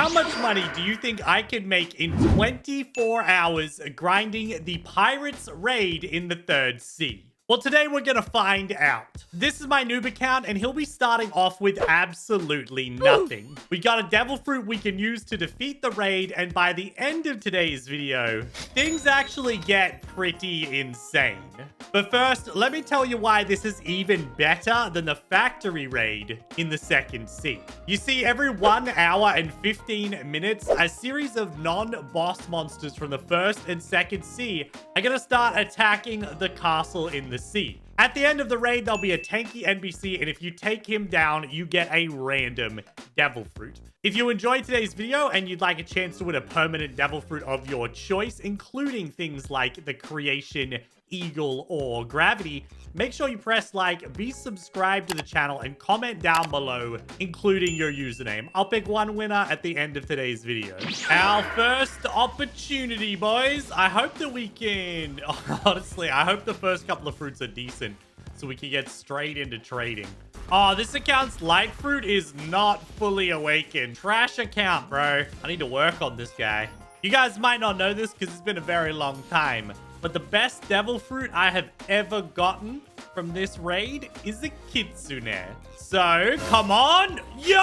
How much money do you think I could make in 24 hours grinding the Pirates raid in the third sea? Well, today we're gonna find out. This is my noob account, and he'll be starting off with absolutely nothing. We got a devil fruit we can use to defeat the raid, and by the end of today's video, things actually get pretty insane. But first, let me tell you why this is even better than the factory raid in the second sea. You see, every 1 hour and 15 minutes, a series of non-boss monsters from the first and second sea are gonna start attacking the castle in the sea. At the end of the raid, there'll be a tanky NPC, and if you take him down, you get a random devil fruit. If you enjoyed today's video and you'd like a chance to win a permanent devil fruit of your choice, including things like the creation, eagle, or gravity, make sure you press like, be subscribed to the channel, and comment down below, including your username. I'll pick one winner at the end of today's video. Our first opportunity, boys. I hope that we can... Honestly, I hope the first couple of fruits are decent so we can get straight into trading. Oh, this account's light fruit is not fully awakened. Trash account, bro. I need to work on this guy. You guys might not know this because it's been a very long time, but the best devil fruit I have ever gotten from this raid is a kitsune. So, come on. Yo!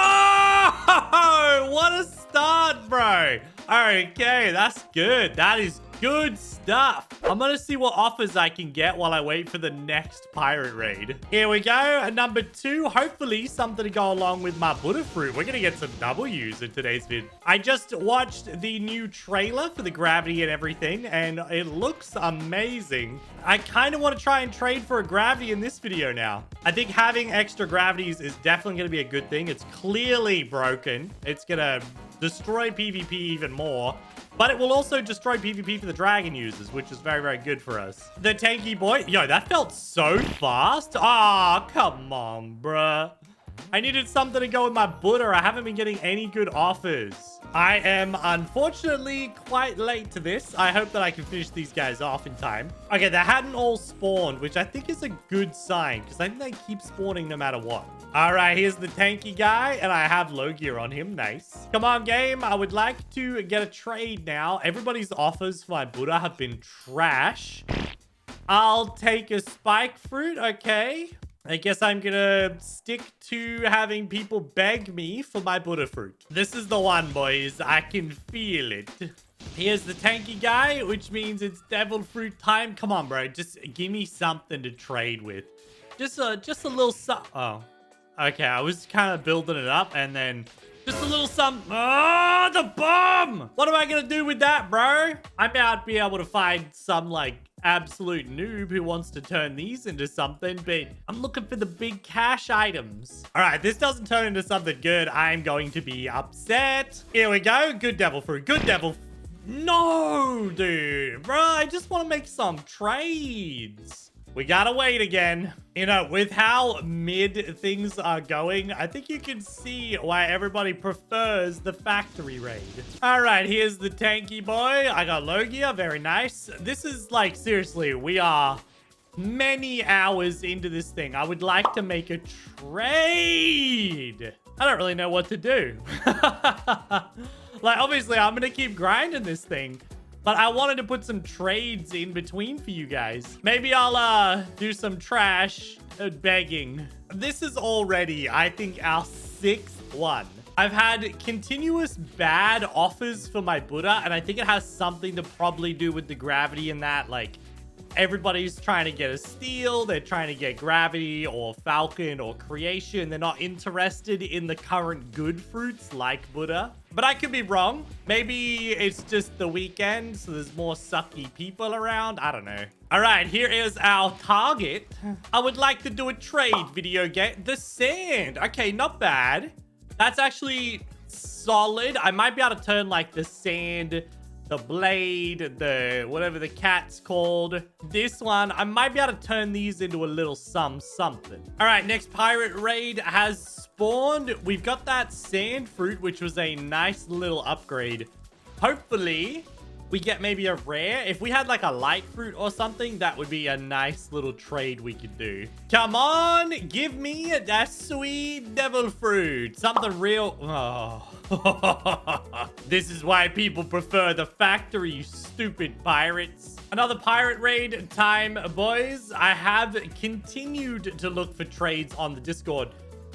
What a start, bro. Okay, that's good. That is good stuff. I'm gonna see what offers I can get while I wait for the next pirate raid. Here we go. Number 2, hopefully something to go along with my Buddha fruit. We're gonna get some W's in today's vid. I just watched the new trailer for the gravity and everything, and it looks amazing. I kind of want to try and trade for a gravity in this video now. I think having extra gravities is definitely going to be a good thing. It's clearly broken. It's going to destroy PvP even more. But it will also destroy PvP for the dragon users, which is very, very good for us. The tanky boy. Yo, that felt so fast. Ah, come on, bruh. I needed something to go with my Buddha. I haven't been getting any good offers. I am unfortunately quite late to this. I hope that I can finish these guys off in time. Okay, they hadn't all spawned, which I think is a good sign because I think they keep spawning no matter what. All right, here's the tanky guy, and I have low gear on him. Nice. Come on, game. I would like to get a trade now. Everybody's offers for my Buddha have been trash. I'll take a spike fruit. Okay. I guess I'm gonna stick to having people beg me for my Buddha fruit. This is the one, boys. I can feel it. Here's the tanky guy, which means it's devil fruit time. Come on, bro. Just give me something to trade with. Just a little oh. Okay, I was kind of building it up, and then just a little something. Oh, the bomb! What am I gonna do with that, bro? I might be able to find some, like, absolute noob who wants to turn these into something, but I'm looking for the big cash items. All right, this doesn't turn into something good. I'm going to be upset. Here we go. Good devil fruit. Good devil. No, dude. Bro, I just want to make some trades. We gotta wait again. You know, with how mid things are going, I think you can see why everybody prefers the factory raid. All right, here's the tanky boy. I got low gear. Very nice. This is like, seriously, we are many hours into this thing. I would like to make a trade. I don't really know what to do. Like, obviously, I'm gonna keep grinding this thing. But I wanted to put some trades in between for you guys. Maybe I'll do some trash begging. This is already, I think, our 6th one. I've had continuous bad offers for my Buddha, and I think it has something to probably do with the gravity in that. Like, everybody's trying to get a steal. They're trying to get gravity or falcon or creation. They're not interested in the current good fruits like Buddha. But I could be wrong. Maybe it's just the weekend, so there's more sucky people around. I don't know. All right, here is our target. I would like to do a trade video game. The sand. Okay, not bad. That's actually solid. I might be able to turn like the sand, the blade, the whatever the cat's called. This one, I might be able to turn these into a little something. All right, next pirate raid has spawned. We've got that sand fruit, which was a nice little upgrade. Hopefully, we get maybe a rare. If we had like a light fruit or something, that would be a nice little trade we could do. Come on, give me that sweet devil fruit. Something real. Oh. This is why people prefer the factory, you stupid pirates. Another pirate raid time, boys. I have continued to look for trades on the Discord.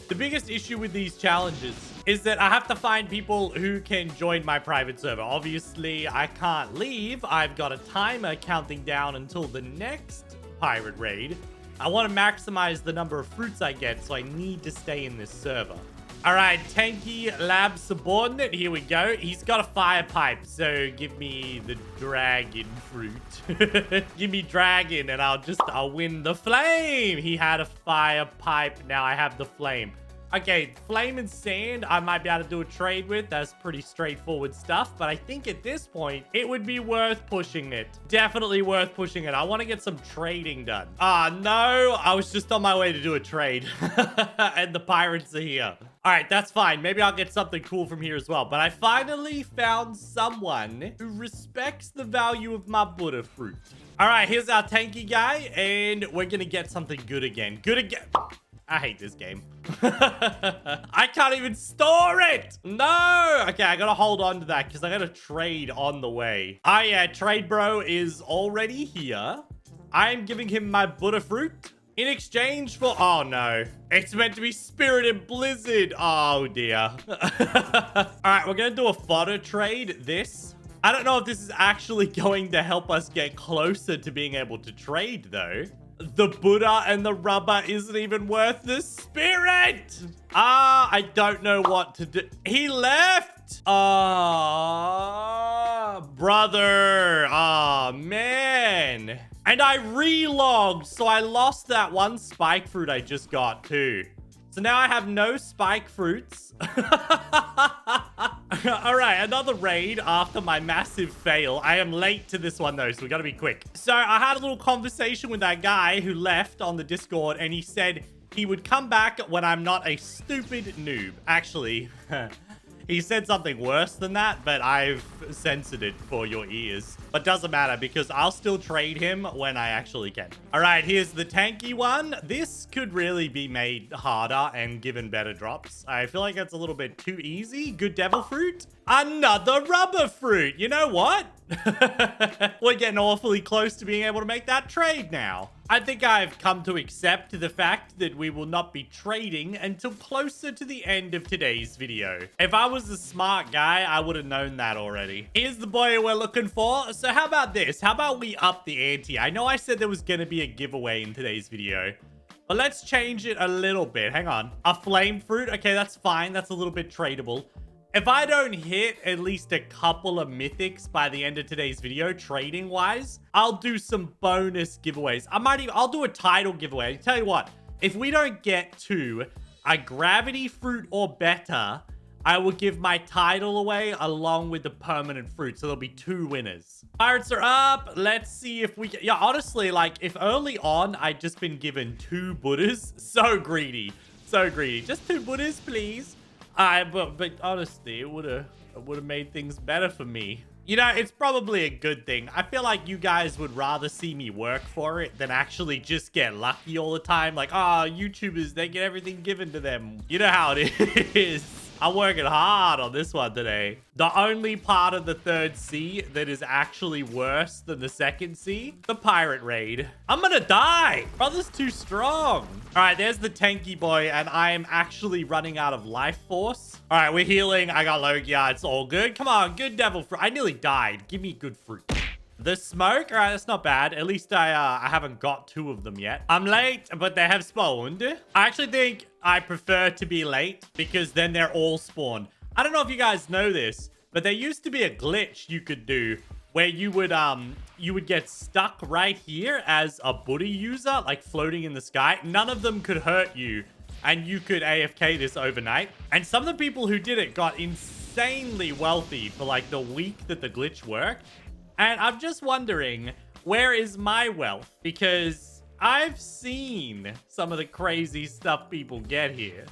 The biggest issue with these challenges is that I have to find people who can join my private server. Obviously, I can't leave. I've got a timer counting down until the next pirate raid. I want to maximize the number of fruits I get, so I need to stay in this server. All right, Tanky Lab Subordinate, here we go. He's got a fire pipe, so give me the dragon fruit. Give me dragon, and I'll win the flame. He had a fire pipe, now I have the flame. Okay, flame and sand, I might be able to do a trade with. That's pretty straightforward stuff, but I think at this point, it would be worth pushing it. Definitely worth pushing it. I want to get some trading done. Ah, no, I was just on my way to do a trade, and the pirates are here. All right, that's fine. Maybe I'll get something cool from here as well. But I finally found someone who respects the value of my Buddha fruit. All right, here's our tanky guy, and we're going to get something good again. Good again. I hate this game. I can't even store it. No. Okay, I got to hold on to that because I got to trade on the way. Oh, yeah, trade bro is already here. I am giving him my Buddha fruit. In exchange for... Oh, no. It's meant to be Spirit and Blizzard. Oh, dear. All right, we're going to do a fodder trade. This. I don't know if this is actually going to help us get closer to being able to trade, though. The Buddha and the rubber isn't even worth the spirit. I don't know what to do. He left. Brother. Man. And I relogged, so I lost that one spike fruit I just got too. So now I have no spike fruits. All right, another raid after my massive fail. I am late to this one though, so we gotta be quick. So I had a little conversation with that guy who left on the Discord, and he said he would come back when I'm not a stupid noob. Actually, he said something worse than that, but I've censored it for your ears. But doesn't matter because I'll still trade him when I actually can. All right, here's the tanky one. This could really be made harder and given better drops. I feel like it's a little bit too easy. Good devil fruit. Another rubber fruit. You know what? We're getting awfully close to being able to make that trade now. I think I've come to accept the fact that we will not be trading until closer to the end of today's video. If I was a smart guy, I would have known that already. Here's the boy we're looking for. So how about this? How about we up the ante? I know I said there was going to be a giveaway in today's video, but let's change it a little bit. Hang on. A flame fruit. Okay, that's fine. That's a little bit tradable. If I don't hit at least a couple of mythics by the end of today's video, trading wise, I'll do some bonus giveaways. I'll do a title giveaway. Tell you what, if we don't get to a gravity fruit or better, I will give my title away along with the permanent fruit. So there'll be 2 winners. Pirates are up. Let's see if we get... Yeah, honestly, like if early on I'd just been given 2 Buddhas, so greedy. So greedy. Just 2 Buddhas, please. But honestly, it would have made things better for me. You know, it's probably a good thing. I feel like you guys would rather see me work for it than actually just get lucky all the time. Like, YouTubers, they get everything given to them. You know how it is. I'm working hard on this one today. The only part of the 3rd sea that is actually worse than the 2nd sea, the pirate raid. I'm gonna die. Brother's too strong. All right, there's the tanky boy, and I am actually running out of life force. All right, we're healing. I got Logia. It's all good. Come on, good devil fruit. I nearly died. Give me good fruit. The smoke. All right, that's not bad. At least I haven't got 2 of them yet. I'm late, but they have spawned. I actually think I prefer to be late because then they're all spawned. I don't know if you guys know this, but there used to be a glitch you could do where you would get stuck right here as a Buddha user, like floating in the sky. None of them could hurt you, and you could AFK this overnight. And some of the people who did it got insanely wealthy for like the week that the glitch worked. And I'm just wondering, where is my wealth? Because I've seen some of the crazy stuff people get here.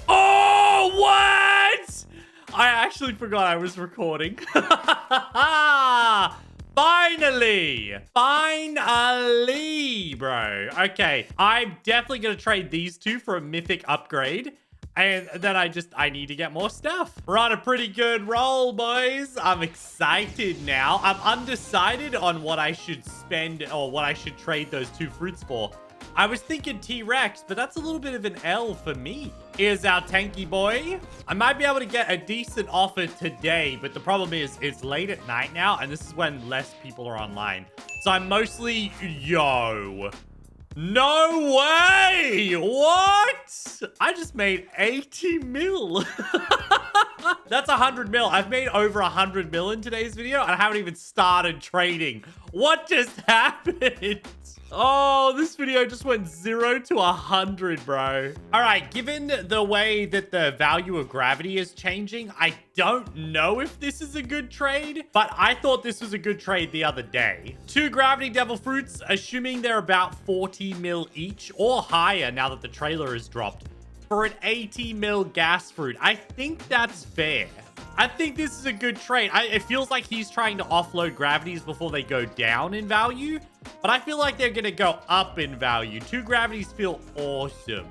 Oh, what? I actually forgot I was recording. Finally! Finally, bro. Okay, I'm definitely going to trade these 2 for a mythic upgrade. And then I need to get more stuff. We're on a pretty good roll, boys. I'm excited now. I'm undecided on what I should spend or what I should trade those 2 fruits for. I was thinking T-Rex, but that's a little bit of an L for me. Here's our tanky boy. I might be able to get a decent offer today, but the problem is it's late at night now, and this is when less people are online. So I'm mostly, yo. No way! What? I just made 80 mil. That's 100 mil. I've made over 100 mil in today's video, and I haven't even started trading. What just happened? Oh, this video just went 0 to 100, bro. All right, given the way that the value of gravity is changing, I don't know if this is a good trade, but I thought this was a good trade the other day. 2 gravity devil fruits, assuming they're about 40 mil each or higher now that the trailer is dropped, for an 80 mil gas fruit. I think that's fair. I think this is a good trade. It feels like he's trying to offload gravities before they go down in value, but I feel like they're going to go up in value. 2 gravities feel awesome.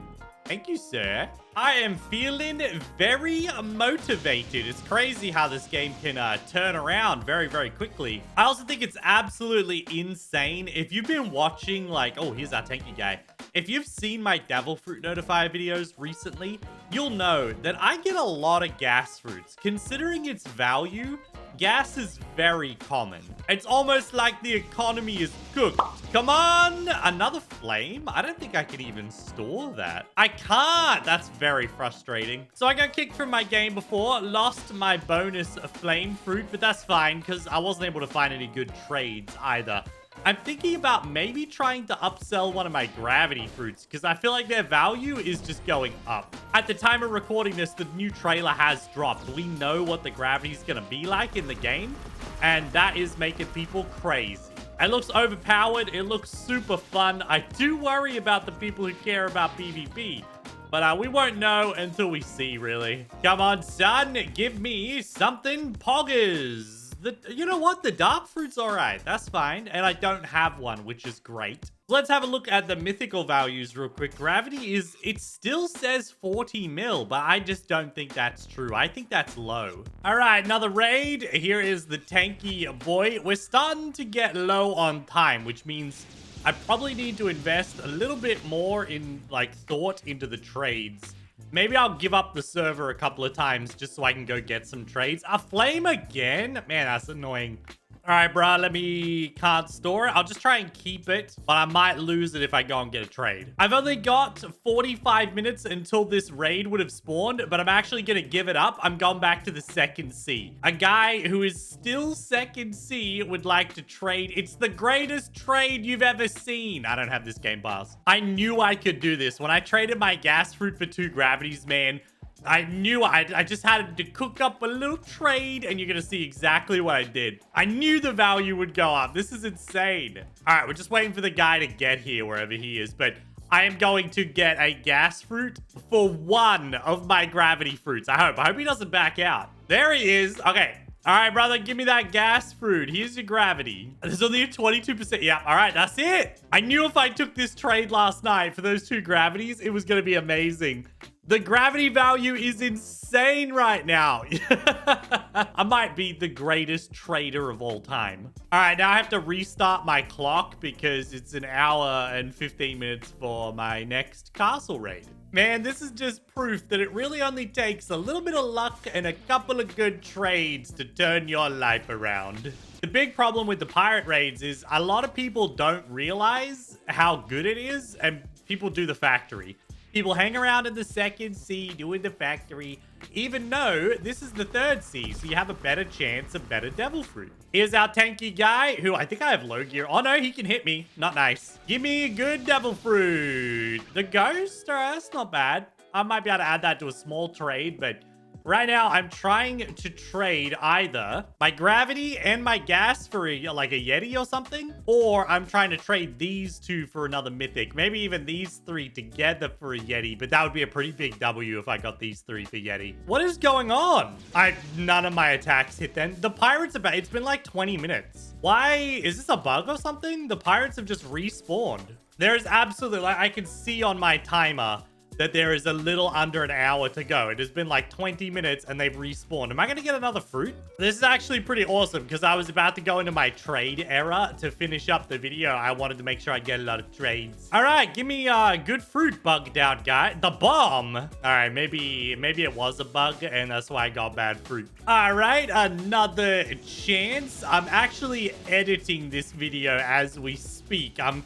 Thank you, sir. I am feeling very motivated. It's crazy how this game can turn around very, very quickly. I also think it's absolutely insane. If you've been watching, like, oh, here's our tanky guy. If you've seen my devil fruit notifier videos recently, you'll know that I get a lot of gas fruits. Considering its value, gas is very common. It's almost like the economy is cooked. Come on, another flame? I don't think I can even store that. I can't. That's very frustrating. So I got kicked from my game before, lost my bonus flame fruit, but that's fine because I wasn't able to find any good trades either. I'm thinking about maybe trying to upsell one of my gravity fruits because I feel like their value is just going up. At the time of recording this, the new trailer has dropped. We know what the gravity is going to be like in the game, and that is making people crazy. It looks overpowered. It looks super fun. I do worry about the people who care about PvP, but we won't know until we see, really. Come on, son. Give me something poggers. You know what? The dark fruit's all right. That's fine. And I don't have one, which is great. Let's have a look at the mythical values real quick. Gravity is, it still says 40 mil, but I just don't think that's true. I think that's low. All right, another raid. Here is the tanky boy. We're starting to get low on time, which means I probably need to invest a little bit more in like thought into the trades. Maybe I'll give up the server a couple of times just so I can go get some trades. A flame again? Man, that's annoying. All right, bro, can't store it. I'll just try and keep it, but I might lose it if I go and get a trade. I've only got 45 minutes until this raid would have spawned, but I'm actually going to give it up. I'm going back to the second sea. A guy who is still second sea would like to trade. It's the greatest trade you've ever seen. I don't have this game pass. I knew I could do this. When I traded my gas fruit for 2 gravities, man, I knew I just had to cook up a little trade, and you're going to see exactly what I did. I knew the value would go up. This is insane. All right, we're just waiting for the guy to get here wherever he is, but I am going to get a gas fruit for 1 of my gravity fruits. I hope he doesn't back out. There he is. Okay. All right, brother, give me that gas fruit. Here's your gravity. There's only a 22%. Yeah, all right, that's it. I knew if I took this trade last night for those 2 gravities, it was going to be amazing. The gravity value is insane right now. I might be the greatest trader of all time. All right, now I have to restart my clock because it's an hour and 15 minutes for my next castle raid. Man, this is just proof that it really only takes a little bit of luck and a couple of good trades to turn your life around. The big problem with the pirate raids is a lot of people don't realize how good it is, and people do the factory. People hang around in the second sea doing the factory, even though this is the third sea, so you have a better chance of better devil fruit. Here's our tanky guy, who I think I have low gear. Oh no, he can hit me. Not nice. Give me a good devil fruit. The ghost? All right, that's not bad. I might be able to add that to a small trade, but right now I'm trying to trade either my gravity and my gas for like a Yeti or something, or I'm trying to trade these 2 for another mythic. Maybe even these 3 together for a Yeti, but that would be a pretty big W if I got these 3 for Yeti. What is going on? None of my attacks hit then. The pirates are it's been like 20 minutes. Why? Is this a bug or something? The pirates have just respawned. There's absolutely, like, I can see on my timer that there is a little under an hour to go. It has been like 20 minutes and they've respawned. Am I going to get another fruit? This is actually pretty awesome because I was about to go into my trade era to finish up the video. I wanted to make sure I get a lot of trades. All right, give me good fruit, bugged out guy. The bomb. All right, maybe it was a bug and that's why I got bad fruit. All right, another chance. I'm actually editing this video as we speak. I'm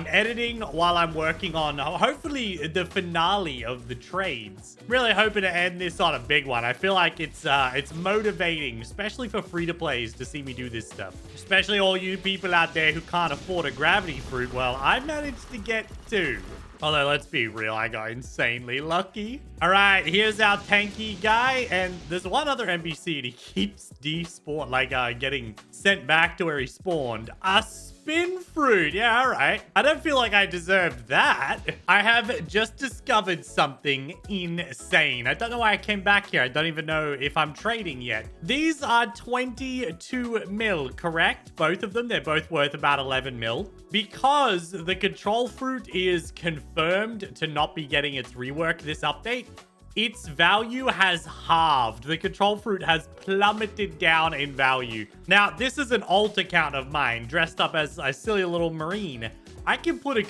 editing while I'm working on, hopefully, the finale of the trades. Really hoping to end this on a big one. I feel like it's motivating, especially for free-to-plays to see me do this stuff. Especially all you people out there who can't afford a gravity fruit. Well, I managed to get 2. Although, let's be real, I got insanely lucky. All right, here's our tanky guy. And there's one other NPC, and he keeps despawn, like getting sent back to where he spawned. A spin fruit. Yeah, all right. I don't feel like I deserved that. I have just discovered something insane. I don't know why I came back here. I don't even know if I'm trading yet. These are 22 mil, correct? Both of them. They're both worth about 11 mil. Because the control fruit is confirmed to not be getting its rework this update, its value has halved. The control fruit has plummeted down in value. Now, this is an alt account of mine, dressed up as a silly little marine. I can put a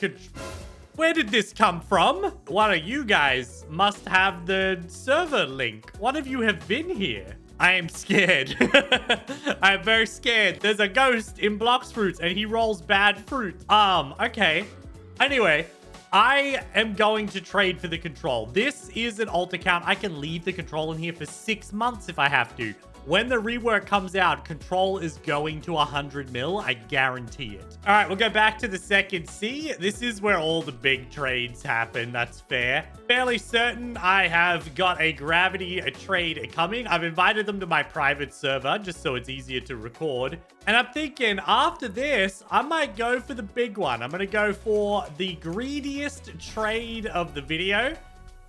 Where did this come from? One of you guys must have the server link. One of you have been here. I am scared. I'm very scared. There's a ghost in Blox fruits and he rolls bad fruit. Okay. Anyway, I am going to trade for the control. This is an alt account. I can leave the control in here for 6 months if I have to. When the rework comes out, control is going to 100 mil. I guarantee it. All right, we'll go back to the second C. This is where all the big trades happen. That's fair. Fairly certain I have got a gravity trade coming. I've invited them to my private server just so it's easier to record. And I'm thinking after this, I might go for the big one. I'm going to go for the greediest trade of the video.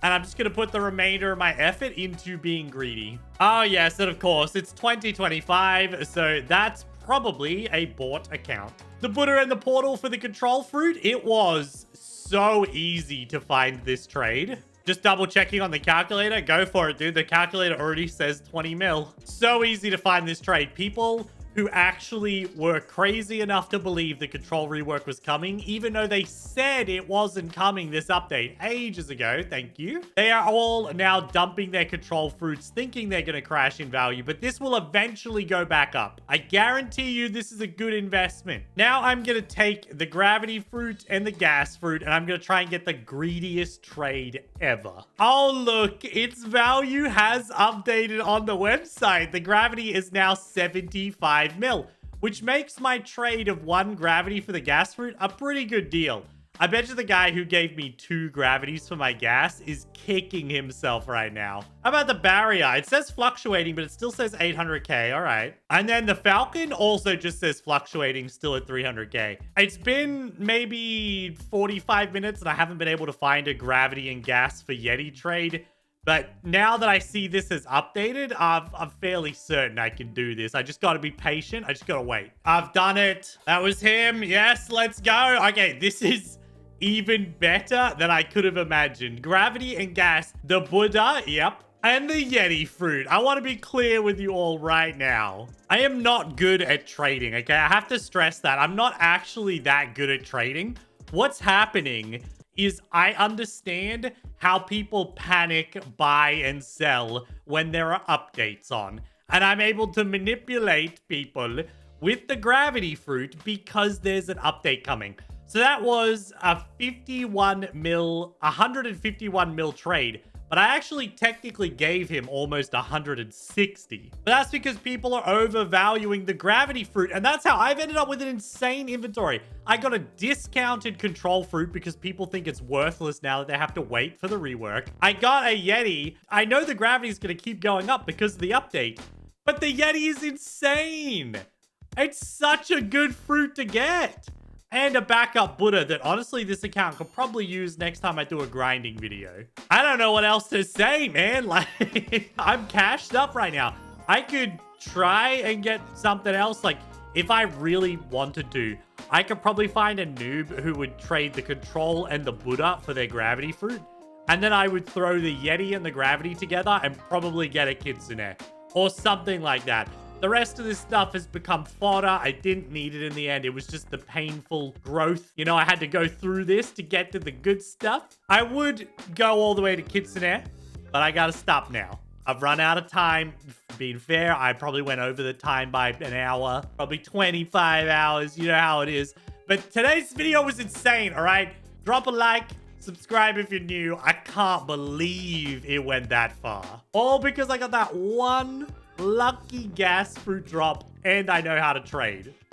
And I'm just going to put the remainder of my effort into being greedy. Oh, yes, and of course, it's 2025, so that's probably a bought account. The Buddha and the portal for the control fruit, it was so easy to find this trade. Just double checking on the calculator. Go for it, dude. The calculator already says 20 mil. So easy to find this trade. People who actually were crazy enough to believe the control rework was coming, even though they said it wasn't coming this update ages ago. Thank you. They are all now dumping their control fruits, thinking they're going to crash in value, but this will eventually go back up. I guarantee you this is a good investment. Now I'm going to take the gravity fruit and the gas fruit, and I'm going to try and get the greediest trade ever. Oh, look, its value has updated on the website. The gravity is now 75 mil, which makes my trade of 1 gravity for the gas fruit a pretty good deal. I bet you the guy who gave me 2 gravities for my gas is kicking himself right now. How about the barrier? It says fluctuating, but it still says 800k. All right. And then the falcon also just says fluctuating, still at 300k. It's been maybe 45 minutes and I haven't been able to find a gravity and gas for Yeti trade. But now that I see this is updated, I'm fairly certain I can do this. I just got to be patient. I just got to wait. I've done it. That was him. Yes, let's go. Okay, this is even better than I could have imagined. Gravity and gas. The Buddha, yep. And the Yeti fruit. I want to be clear with you all right now. I am not good at trading, okay? I have to stress that. I'm not actually that good at trading. What's happening is I understand how people panic, buy, and sell when there are updates on. And I'm able to manipulate people with the gravity fruit because there's an update coming. So that was a 151 mil trade. But I actually technically gave him almost 160. But that's because people are overvaluing the gravity fruit. And that's how I've ended up with an insane inventory. I got a discounted control fruit because people think it's worthless now that they have to wait for the rework. I got a Yeti. I know the gravity is going to keep going up because of the update. But the Yeti is insane. It's such a good fruit to get. And a backup Buddha that honestly this account could probably use next time I do a grinding video. I don't know what else to say, man. Like, I'm cashed up right now. I could try and get something else. Like, if I really wanted to, I could probably find a noob who would trade the control and the Buddha for their gravity fruit. And then I would throw the Yeti and the gravity together and probably get a Kitsune. Or something like that. The rest of this stuff has become fodder. I didn't need it in the end. It was just the painful growth. You know, I had to go through this to get to the good stuff. I would go all the way to Kitsune, but I gotta stop now. I've run out of time. Being fair, I probably went over the time by an hour. Probably 25 hours. You know how it is. But today's video was insane, all right? Drop a like. Subscribe if you're new. I can't believe it went that far. All because I got that one lucky gas fruit drop and I know how to trade.